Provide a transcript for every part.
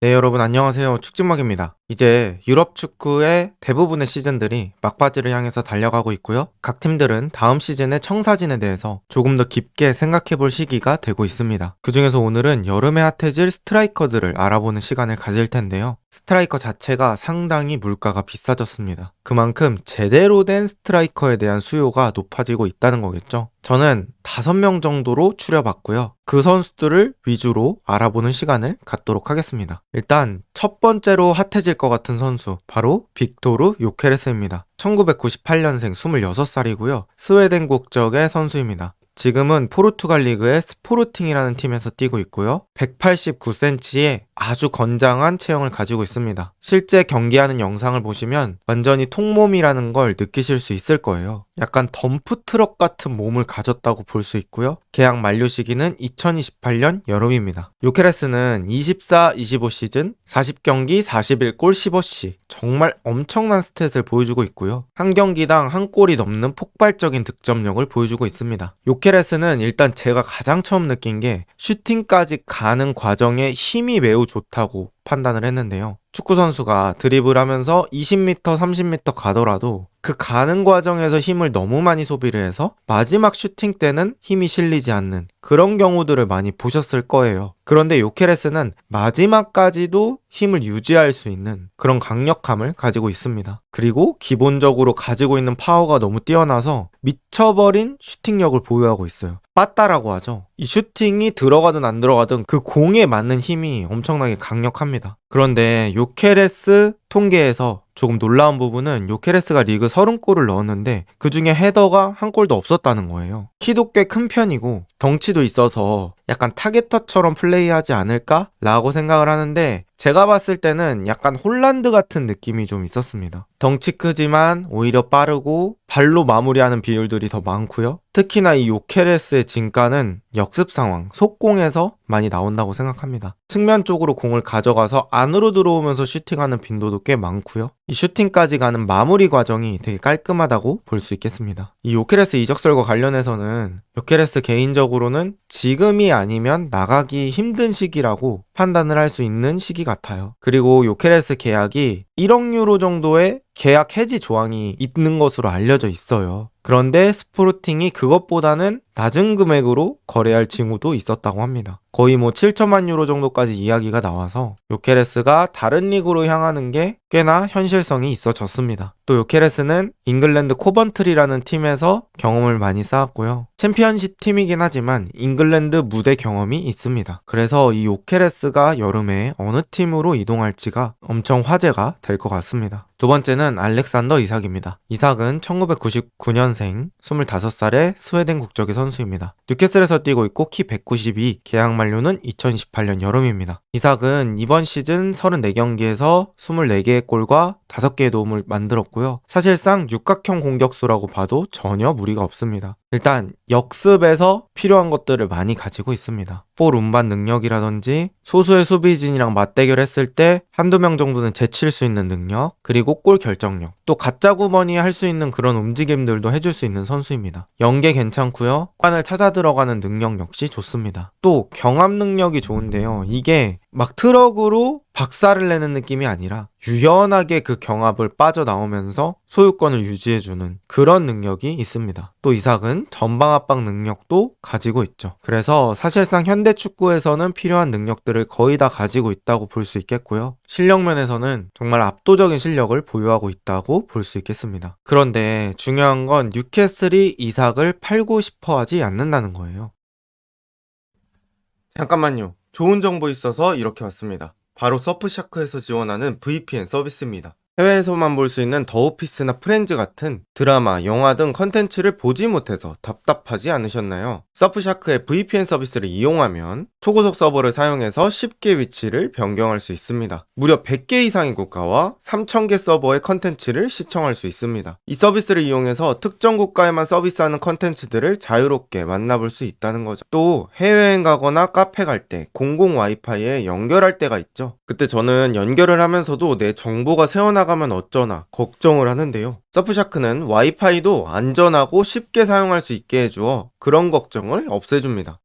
네, 여러분 안녕하세요. 축진막입니다. 이제 유럽 축구의 대부분의 시즌들이 막바지를 향해서 달려가고 있고요. 각 팀들은 다음 시즌의 청사진에 대해서 조금 더 깊게 생각해 볼 시기가 되고 있습니다. 그중에서 오늘은 여름에 핫해질 스트라이커들을 알아보는 시간을 가질 텐데요. 스트라이커 자체가 상당히 물가가 비싸졌습니다. 그만큼 제대로 된 스트라이커에 대한 수요가 높아지고 있다는 거겠죠. 저는 5명 정도로 추려봤고요. 그 선수들을 위주로 알아보는 시간을 갖도록 하겠습니다. 일단 첫 번째로 핫해질 것 같은 선수, 바로 빅토르 요케레스입니다. 1998년생 26살이고요. 스웨덴 국적의 선수입니다. 지금은 포르투갈 리그의 스포르팅이라는 팀에서 뛰고 있고요. 189cm의 아주 건장한 체형을 가지고 있습니다. 실제 경기하는 영상을 보시면 완전히 통몸이라는 걸 느끼실 수 있을 거예요. 약간 덤프트럭 같은 몸을 가졌다고 볼 수 있고요. 계약 만료 시기는 2028년 여름입니다. 요케레스는 24-25 시즌 40경기 41골 15시, 정말 엄청난 스탯을 보여주고 있고요. 한 경기당 한 골이 넘는 폭발적인 득점력을 보여주고 있습니다. 요케레스는 일단 제가 가장 처음 느낀 게 슈팅까지 가는 과정에 힘이 매우 좋다고 판단을 했는데요. 축구 선수가 드리블하면서 20m, 30m 가더라도 그 가는 과정에서 힘을 너무 많이 소비를 해서 마지막 슈팅 때는 힘이 실리지 않는 그런 경우들을 많이 보셨을 거예요. 그런데 요케레스는 마지막까지도 힘을 유지할 수 있는 그런 강력함을 가지고 있습니다. 그리고 기본적으로 가지고 있는 파워가 너무 뛰어나서 미쳐버린 슈팅력을 보유하고 있어요. 빠따라고 하죠. 이 슈팅이 들어가든 안 들어가든 그 공에 맞는 힘이 엄청나게 강력합니다. 그런데 요케레스 통계에서 조금 놀라운 부분은 요케레스가 리그 30골을 넣었는데 그 중에 헤더가 한 골도 없었다는 거예요. 키도 꽤 큰 편이고 덩치도 있어서 약간 타겟터처럼 플레이하지 않을까? 라고 생각을 하는데 제가 봤을 때는 약간 홀란드 같은 느낌이 좀 있었습니다. 덩치 크지만 오히려 빠르고 발로 마무리하는 비율들이 더 많고요. 특히나 이 요케레스의 진가는 역습 상황, 속공에서 많이 나온다고 생각합니다. 측면 쪽으로 공을 가져가서 안으로 들어오면서 슈팅하는 빈도도 꽤 많고요. 이 슈팅까지 가는 마무리 과정이 되게 깔끔하다고 볼 수 있겠습니다. 이 요케레스 이적설과 관련해서는 요케레스 개인적으로는 지금이 아니면 나가기 힘든 시기라고 판단을 할 수 있는 시기 같아요. 그리고 요케레스 계약이 1억 유로 정도의 계약 해지 조항이 있는 것으로 알려져 있어요. 그런데 스포르팅이 그것보다는 낮은 금액으로 거래할 징후도 있었다고 합니다. 거의 7천만 유로 정도까지 이야기가 나와서 요케레스가 다른 리그로 향하는 게 꽤나 현실성이 있어졌습니다. 또 요케레스는 잉글랜드 코번트리라는 팀에서 경험을 많이 쌓았고요. 챔피언십 팀이긴 하지만 잉글랜드 무대 경험이 있습니다. 그래서 이 요케레스가 여름에 어느 팀으로 이동할지가 엄청 화제가 될 것 같습니다. 두 번째는 알렉산더 이삭입니다. 이삭은 1999년생 25살의 스웨덴 국적의 선수입니다. 뉴캐슬에서 뛰고 있고 키 192, 계약 만료는 2028년 여름입니다. 이삭은 이번 시즌 34경기에서 24개의 골과 5개의 도움을 만들었고요. 사실상 육각형 공격수라고 봐도 전혀 무리가 없습니다. 일단 역습에서 필요한 것들을 많이 가지고 있습니다. 볼 운반 능력이라든지 소수의 수비진이랑 맞대결했을 때 한두 명 정도는 제칠 수 있는 능력, 그리고 골 결정력, 또 가짜 구번이 할 수 있는 그런 움직임들도 해줄 수 있는 선수입니다. 연계 괜찮고요. 관을 찾아 들어가는 능력 역시 좋습니다. 또 경합 능력이 좋은데요. 이게 막 트럭으로 박살을 내는 느낌이 아니라 유연하게 그 경합을 빠져나오면서 소유권을 유지해주는 그런 능력이 있습니다. 또 이삭은 전방 압박 능력도 가지고 있죠. 그래서 사실상 현대 축구에서는 필요한 능력들을 거의 다 가지고 있다고 볼 수 있겠고요. 실력 면에서는 정말 압도적인 실력을 보유하고 있다고 볼 수 있겠습니다. 그런데 중요한 건 뉴캐슬이 이삭을 팔고 싶어 하지 않는다는 거예요. 잠깐만요. 좋은 정보 있어서 이렇게 왔습니다. 바로 서프샤크에서 지원하는 VPN 서비스입니다. 해외에서만 볼 수 있는 더 오피스나 프렌즈 같은 드라마, 영화 등 컨텐츠를 보지 못해서 답답하지 않으셨나요? 서프샤크의 VPN 서비스를 이용하면 초고속 서버를 사용해서 쉽게 위치를 변경할 수 있습니다. 무려 100개 이상의 국가와 3000개 서버의 컨텐츠를 시청할 수 있습니다. 이 서비스를 이용해서 특정 국가에만 서비스하는 컨텐츠들을 자유롭게 만나볼 수 있다는 거죠. 또 해외여행 가거나 카페 갈 때 공공 와이파이에 연결할 때가 있죠. 그때 저는 연결을 하면서도 내 정보가 새어나가면 어쩌나 걱정을 하는데요. 서프샤크는 와이파이도 안전하고 쉽게 사용할 수 있게 해주어 그런 걱정을 없애줍니다.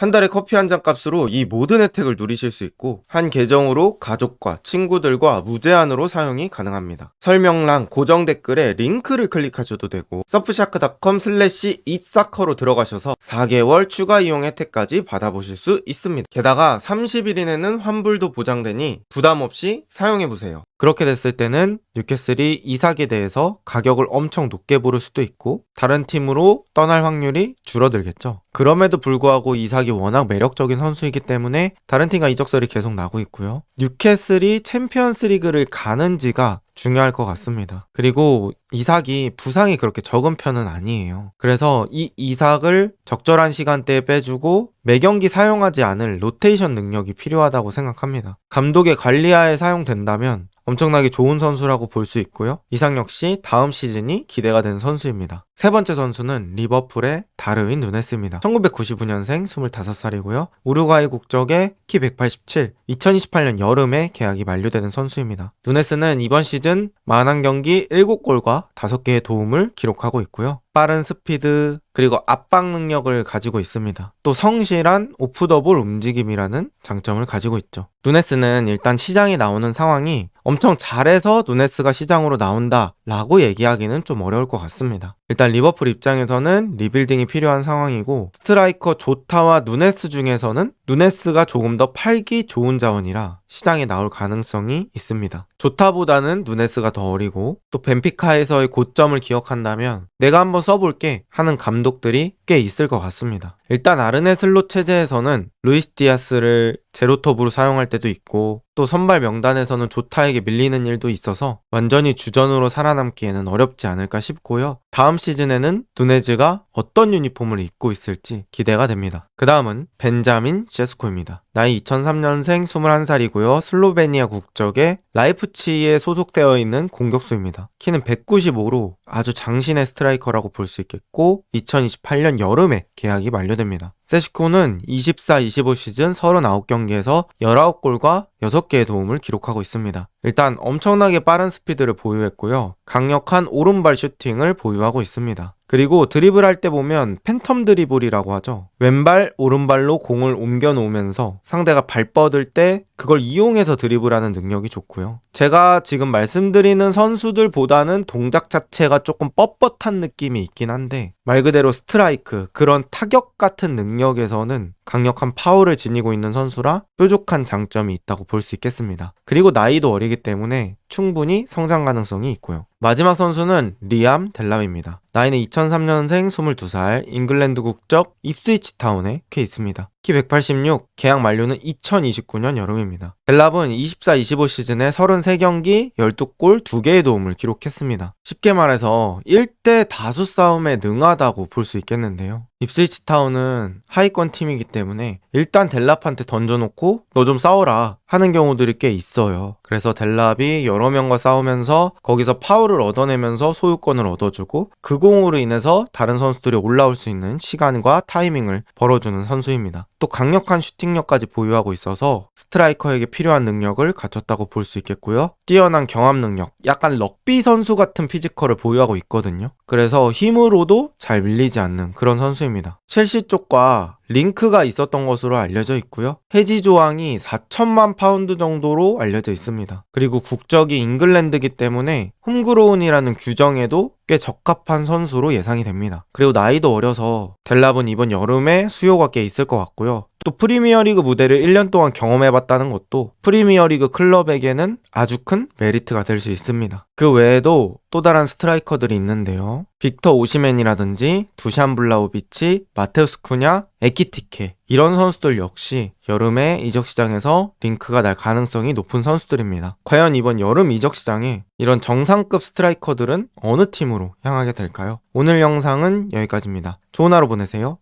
한 달에 커피 한 잔 값으로 이 모든 혜택을 누리실 수 있고 한 계정으로 가족과 친구들과 무제한으로 사용이 가능합니다. 설명란 고정 댓글에 링크를 클릭하셔도 되고 surfshark.com/eatsucker로 들어가셔서 4개월 추가 이용 혜택까지 받아보실 수 있습니다. 게다가 30일 이내는 환불도 보장되니 부담 없이 사용해보세요. 그렇게 됐을 때는 뉴캐슬이 이삭에 대해서 가격을 엄청 높게 부를 수도 있고 다른 팀으로 떠날 확률이 줄어들겠죠. 그럼에도 불구하고 이삭이 워낙 매력적인 선수이기 때문에 다른 팀과 이적설이 계속 나고 있고요. 뉴캐슬이 챔피언스 리그를 가는지가 중요할 것 같습니다. 그리고 이삭이 부상이 그렇게 적은 편은 아니에요. 그래서 이 이삭을 적절한 시간대에 빼주고 매경기 사용하지 않을 로테이션 능력이 필요하다고 생각합니다. 감독의 관리하에 사용된다면 엄청나게 좋은 선수라고 볼 수 있고요. 이삭 역시 다음 시즌이 기대가 되는 선수입니다. 세 번째 선수는 리버풀의 다르윈 누네스입니다. 1999년생 25살이고요. 우루과이 국적의 키 187, 2028년 여름에 계약이 만료되는 선수입니다. 누네스는 이번 시즌 41경기 7골과 5개의 도움을 기록하고 있고요. 빠른 스피드 그리고 압박 능력을 가지고 있습니다. 또 성실한 오프더볼 움직임이라는 장점을 가지고 있죠. 누네스는 일단 시장에 나오는 상황이 엄청 잘해서 누네스가 시장으로 나온다 라고 얘기하기는 좀 어려울 것 같습니다. 일단 리버풀 입장에서는 리빌딩이 필요한 상황이고 스트라이커 조타와 누네스 중에서는 누네스가 조금 더 팔기 좋은 자원이라 시장에 나올 가능성이 있습니다. 조타보다는 누네스가 더 어리고 또 벤피카에서의 고점을 기억한다면 내가 한번 써볼게 하는 감독들이 꽤 있을 것 같습니다. 일단 아르네 슬롯 체제에서는 루이스 디아스를 제로톱으로 사용할 때도 있고 또 선발 명단에서는 조타에게 밀리는 일도 있어서 완전히 주전으로 살아남기에는 어렵지 않을까 싶고요. 다음 시즌에는 누네즈가 어떤 유니폼을 입고 있을지 기대가 됩니다. 그 다음은 벤자민 셰스코입니다. 나이 2003년생 21살이고요. 슬로베니아 국적의 라이프치히에 소속되어 있는 공격수입니다. 키는 195로 아주 장신의 스트라이커라고 볼 수 있겠고 2028년 여름에 계약이 만료됩니다. 세시코는 24-25 시즌 39경기에서 19골과 6개의 도움을 기록하고 있습니다. 일단 엄청나게 빠른 스피드를 보유했고요. 강력한 오른발 슈팅을 보유하고 있습니다. 그리고 드리블할 때 보면 팬텀 드리블이라고 하죠. 왼발, 오른발로 공을 옮겨 놓으면서 상대가 발 뻗을 때 그걸 이용해서 드리블하는 능력이 좋고요. 제가 지금 말씀드리는 선수들보다는 동작 자체가 조금 뻣뻣한 느낌이 있긴 한데 말 그대로 스트라이크, 그런 타격 같은 능력에서는 강력한 파워를 지니고 있는 선수라 뾰족한 장점이 있다고 볼 수 있겠습니다. 그리고 나이도 어리기 때문에 충분히 성장 가능성이 있고요. 마지막 선수는 리암 델람입니다. 나이는 2003년생 22살, 잉글랜드 국적 입스위치 타운에 있습니다. 키 186, 계약 만료는 2029년 여름입니다. 델랍은 24-25 시즌에 33경기, 12골, 2개의 도움을 기록했습니다. 쉽게 말해서 1대 다수 싸움에 능하다고 볼 수 있겠는데요. 입스위치 타운은 하위권 팀이기 때문에 일단 델랍한테 던져놓고 너 좀 싸워라 하는 경우들이 꽤 있어요. 그래서 델랍이 여러 명과 싸우면서 거기서 파울을 얻어내면서 소유권을 얻어주고 그 공으로 인해서 다른 선수들이 올라올 수 있는 시간과 타이밍을 벌어주는 선수입니다. 또 강력한 슈팅력까지 보유하고 있어서 스트라이커에게 필요한 능력을 갖췄다고 볼 수 있겠고요. 뛰어난 경합 능력, 약간 럭비 선수 같은 피지컬을 보유하고 있거든요. 그래서 힘으로도 잘 밀리지 않는 그런 선수입니다. 첼시 쪽과 링크가 있었던 것으로 알려져 있고요. 해지 조항이 4천만 파운드 정도로 알려져 있습니다. 그리고 국적이 잉글랜드이기 때문에 홈그로운이라는 규정에도 꽤 적합한 선수로 예상이 됩니다. 그리고 나이도 어려서 델랍은 이번 여름에 수요가 꽤 있을 것 같고요. 또 프리미어리그 무대를 1년 동안 경험해봤다는 것도 프리미어리그 클럽에게는 아주 큰 메리트가 될 수 있습니다. 그 외에도 또 다른 스트라이커들이 있는데요. 빅터 오시멘이라든지 두샨 블라우비치, 마테우스 쿠냐, 에키티케 이런 선수들 역시 여름에 이적 시장에서 링크가 날 가능성이 높은 선수들입니다. 과연 이번 여름 이적 시장에 이런 정상급 스트라이커들은 어느 팀으로 향하게 될까요? 오늘 영상은 여기까지입니다. 좋은 하루 보내세요.